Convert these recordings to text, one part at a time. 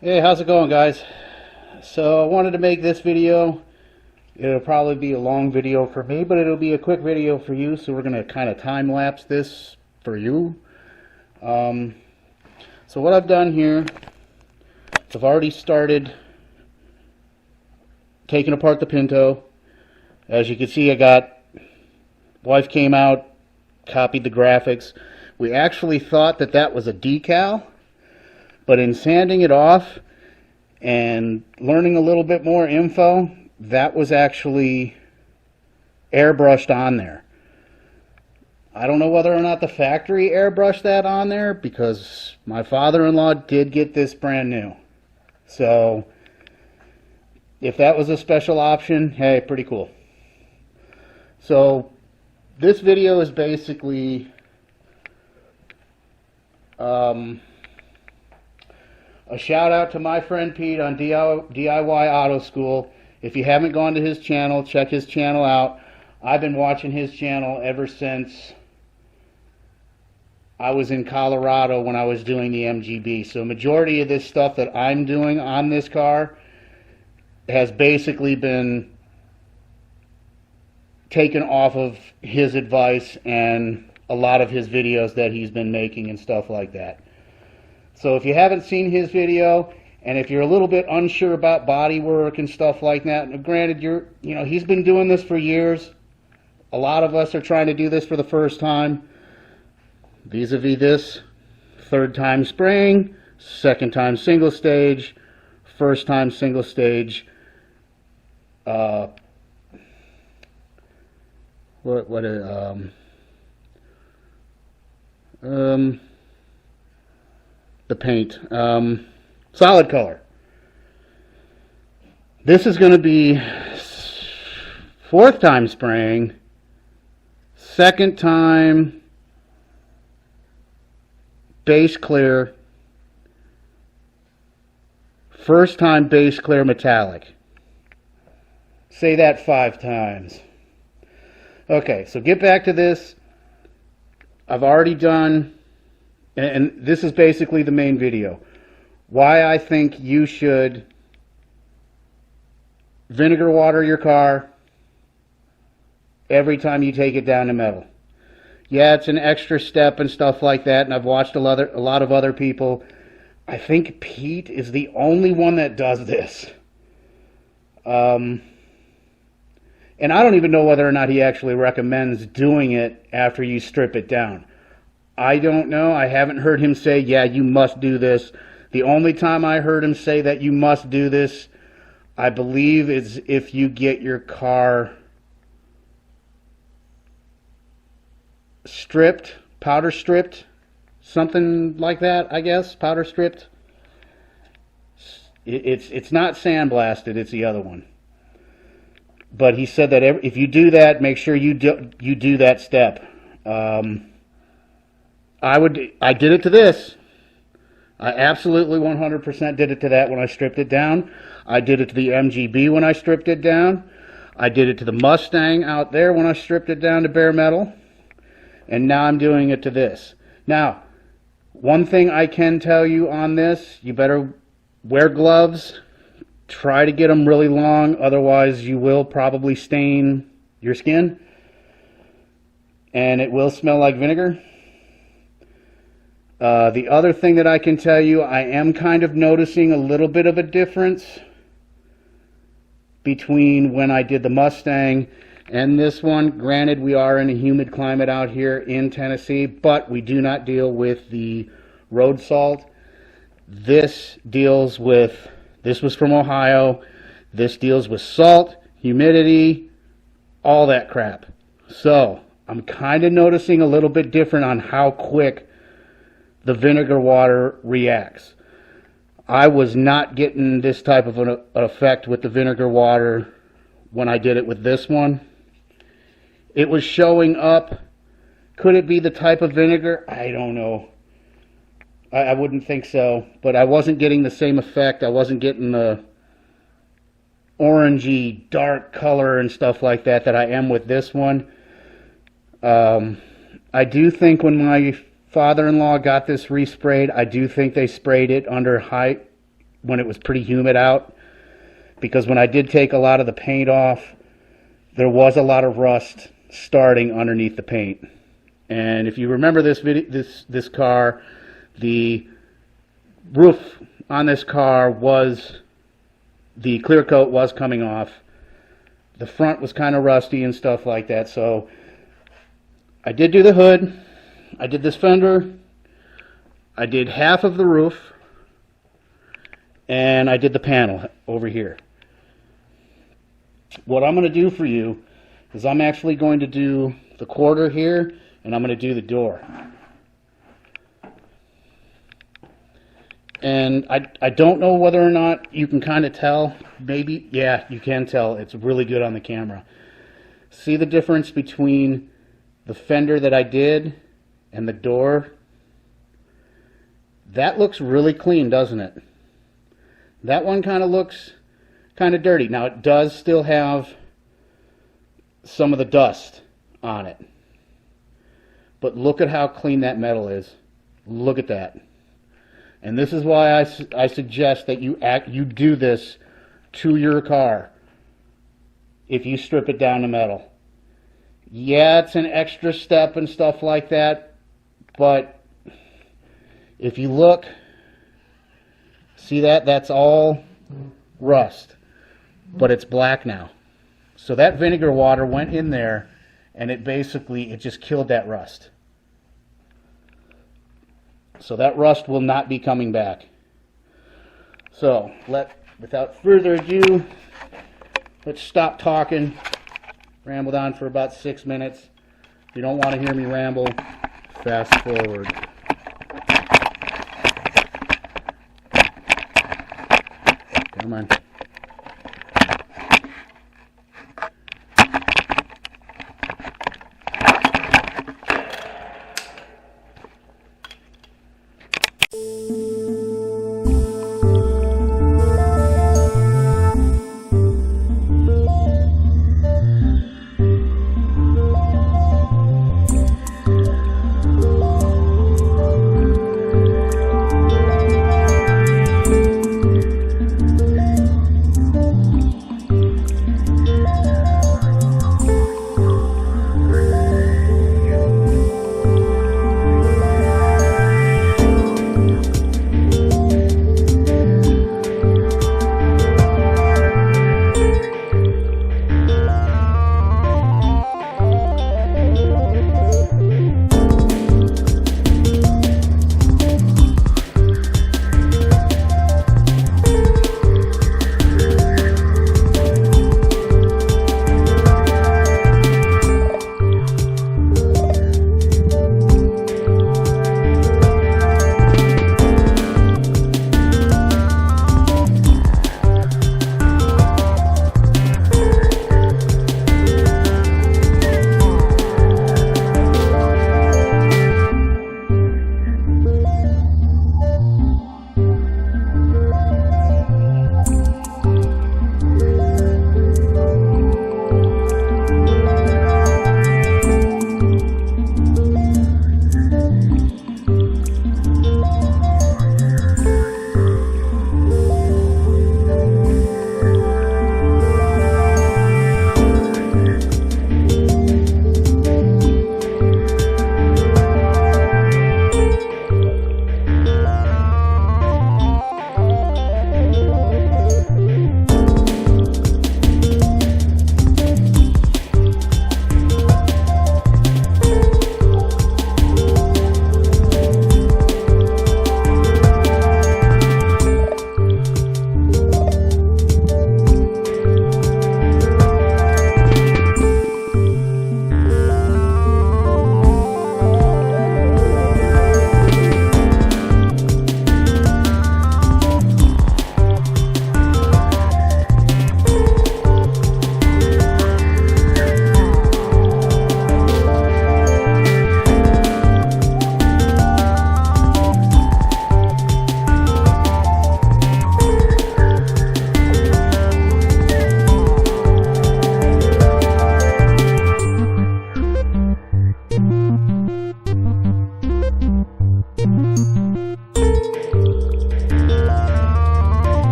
Hey, how's it going, guys? So I wanted to make this video. It'll probably be a long video for me, but it'll be a quick video for you. So we're going to kind of time lapse this for you. So what I've done here, I've already started taking apart the Pinto. As you can see, wife came out, copied the graphics. We actually thought that that was a decal, but in sanding it off and learning a little bit more info, that was actually airbrushed on there. I don't know whether or not the factory airbrushed that on there, because my father-in-law did get this brand new. So if that was a special option, hey, pretty cool. So this video is basically a shout out to my friend Pete on DIY Auto School. If you haven't gone to his channel, check his channel out. I've been watching his channel ever since I was in Colorado when I was doing the MGB. So majority of this stuff that I'm doing on this car has basically been taken off of his advice and a lot of his videos that he's been making and stuff like that. So if you haven't seen his video, and if you're a little bit unsure about body work and stuff like that, granted, he's been doing this for years. A lot of us are trying to do this for the first time. Vis-a-vis this, third time spraying, second time single stage, first time single stage. The paint, solid color. This is going to be fourth time spraying, second time base clear, first time base clear metallic. Say that 5 times. Okay, so get back to this. I've already done, and this is basically the main video, why I think you should vinegar water your car every time you take it down to metal. Yeah, it's an extra step and stuff like that, and I've watched a lot of other people. I think Pete is the only one that does this. And I don't even know whether or not he actually recommends doing it after you strip it down. I don't know. I haven't heard him say, yeah, you must do this. The only time I heard him say that you must do this, I believe, is if you get your car stripped, powder stripped, something like that, I guess, powder stripped. It's not sandblasted, it's the other one. But he said that if you do that, make sure you do that step. I did it to this. I absolutely 100% did it to that when I stripped it down. I did it to the MGB when I stripped it down. I did it to the Mustang out there when I stripped it down to bare metal. And now I'm doing it to this. Now, one thing I can tell you on this, you better wear gloves. Try to get them really long, otherwise you will probably stain your skin. And it will smell like vinegar. The other thing that I can tell you, I am kind of noticing a little bit of a difference between when I did the Mustang and this one. Granted, we are in a humid climate out here in Tennessee, but we do not deal with the road salt. This was from Ohio. This deals with salt, humidity, all that crap. So I'm kind of noticing a little bit different on how quick the vinegar water reacts. I was not getting this type of an effect with the vinegar water when I did it with this one. It was showing up. Could it be the type of vinegar? I don't know. I wouldn't think so. But I wasn't getting the same effect. I wasn't getting the orangey, dark color and stuff like that I am with this one. I do think when my father-in-law got this resprayed, I do think they sprayed it under when it was pretty humid out, because when I did take a lot of the paint off, there was a lot of rust starting underneath the paint. And if you remember this car, the roof on this car was, the clear coat was coming off. The front was kind of rusty and stuff like that. So I did do the hood. I did this fender. I did half of the roof. And I did the panel over here. What I'm going to do for you is I'm actually going to do the quarter here, and I'm going to do the door. And I don't know whether or not you can kind of tell. Maybe, yeah, you can tell. It's really good on the camera. See the difference between the fender that I did and the door? That looks really clean, doesn't it? That one kind of looks kind of dirty. Now, it does still have some of the dust on it. But look at how clean that metal is. Look at that. And this is why I suggest that you do this to your car if you strip it down to metal. Yeah, it's an extra step and stuff like that, but if you look, see that? That's all rust, but it's black now. So that vinegar water went in there, and it just killed that rust. So that rust will not be coming back. So without further ado, let's stop talking. Rambled on for about 6 minutes. If you don't want to hear me ramble, fast forward. Come on.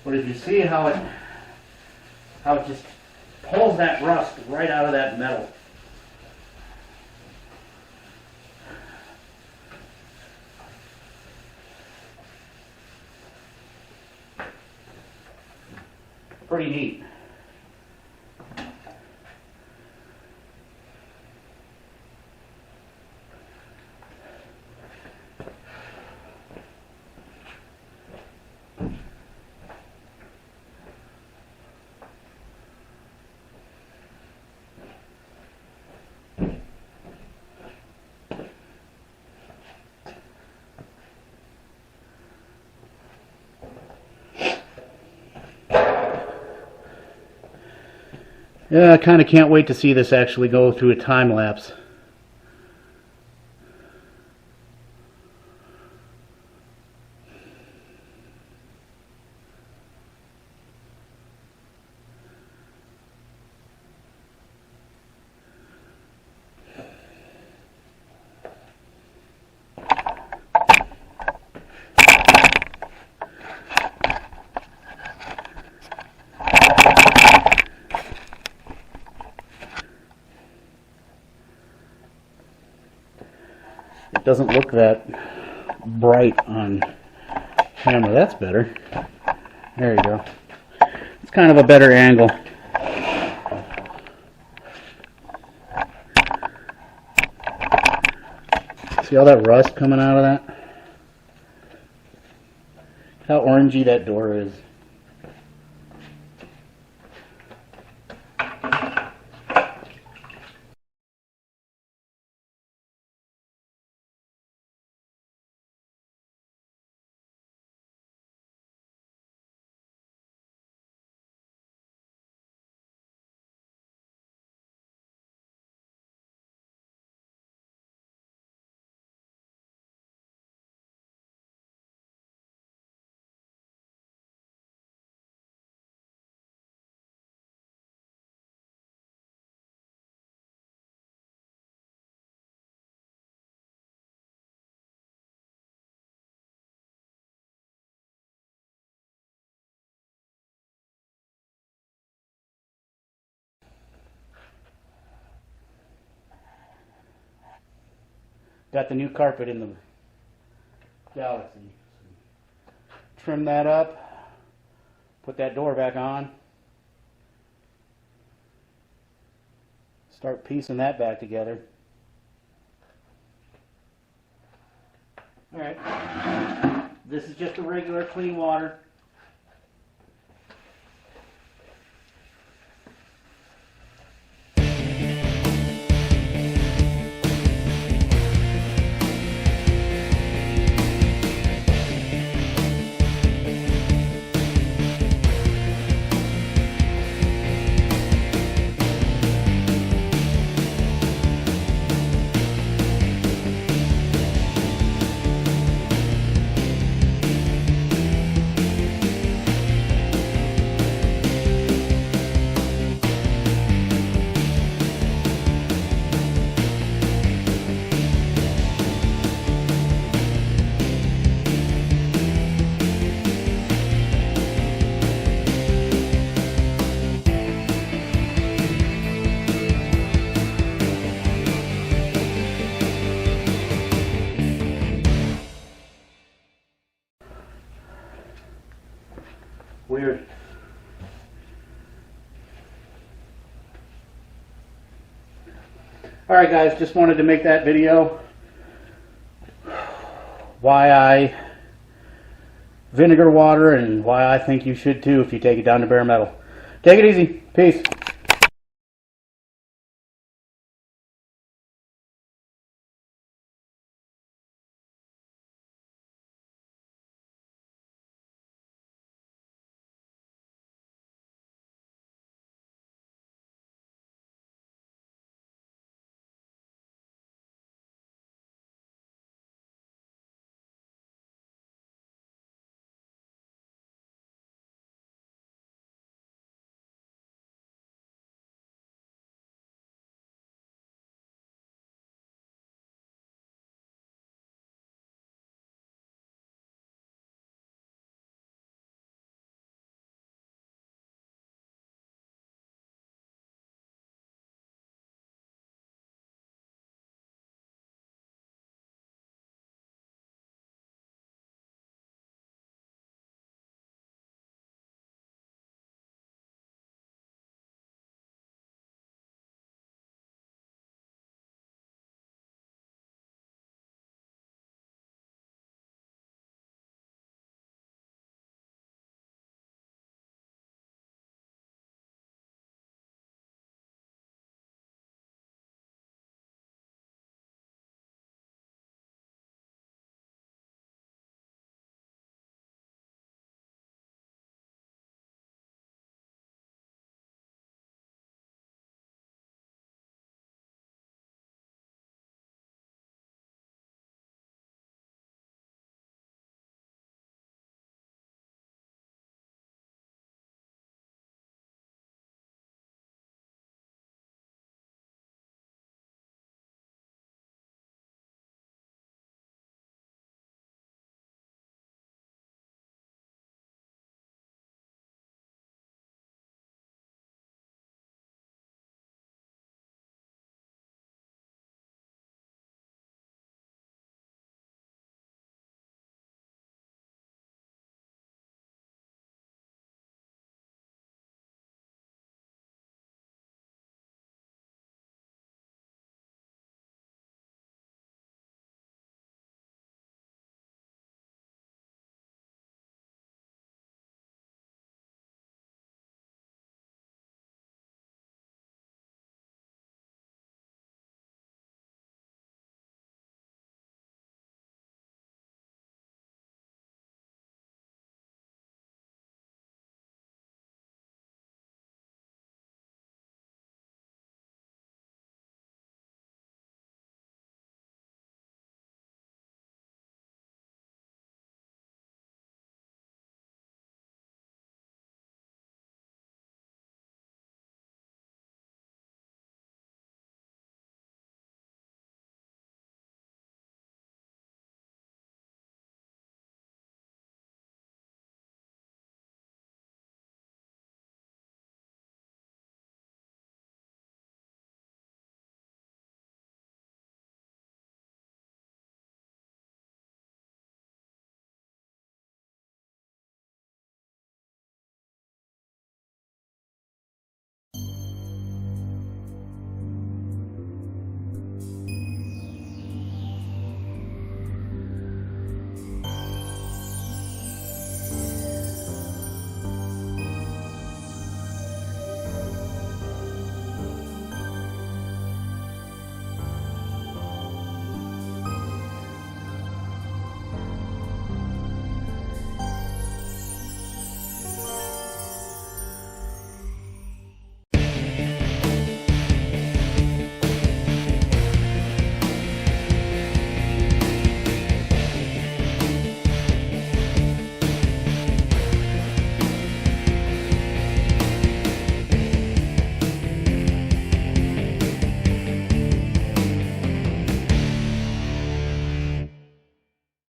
But if you see how it just pulls that rust right out of that metal. Pretty neat. Yeah, I kind of can't wait to see this actually go through a time lapse. It doesn't look that bright on camera. That's better. There you go. It's kind of a better angle. See all that rust coming out of that? How orangey that door is. Got the new carpet in the Galaxy. Trim that up, put that door back on, start piecing that back together. Alright, this is just a regular clean water. Weird. Alright guys, just wanted to make that video. Why I vinegar water and why I think you should too if you take it down to bare metal. Take it easy. Peace.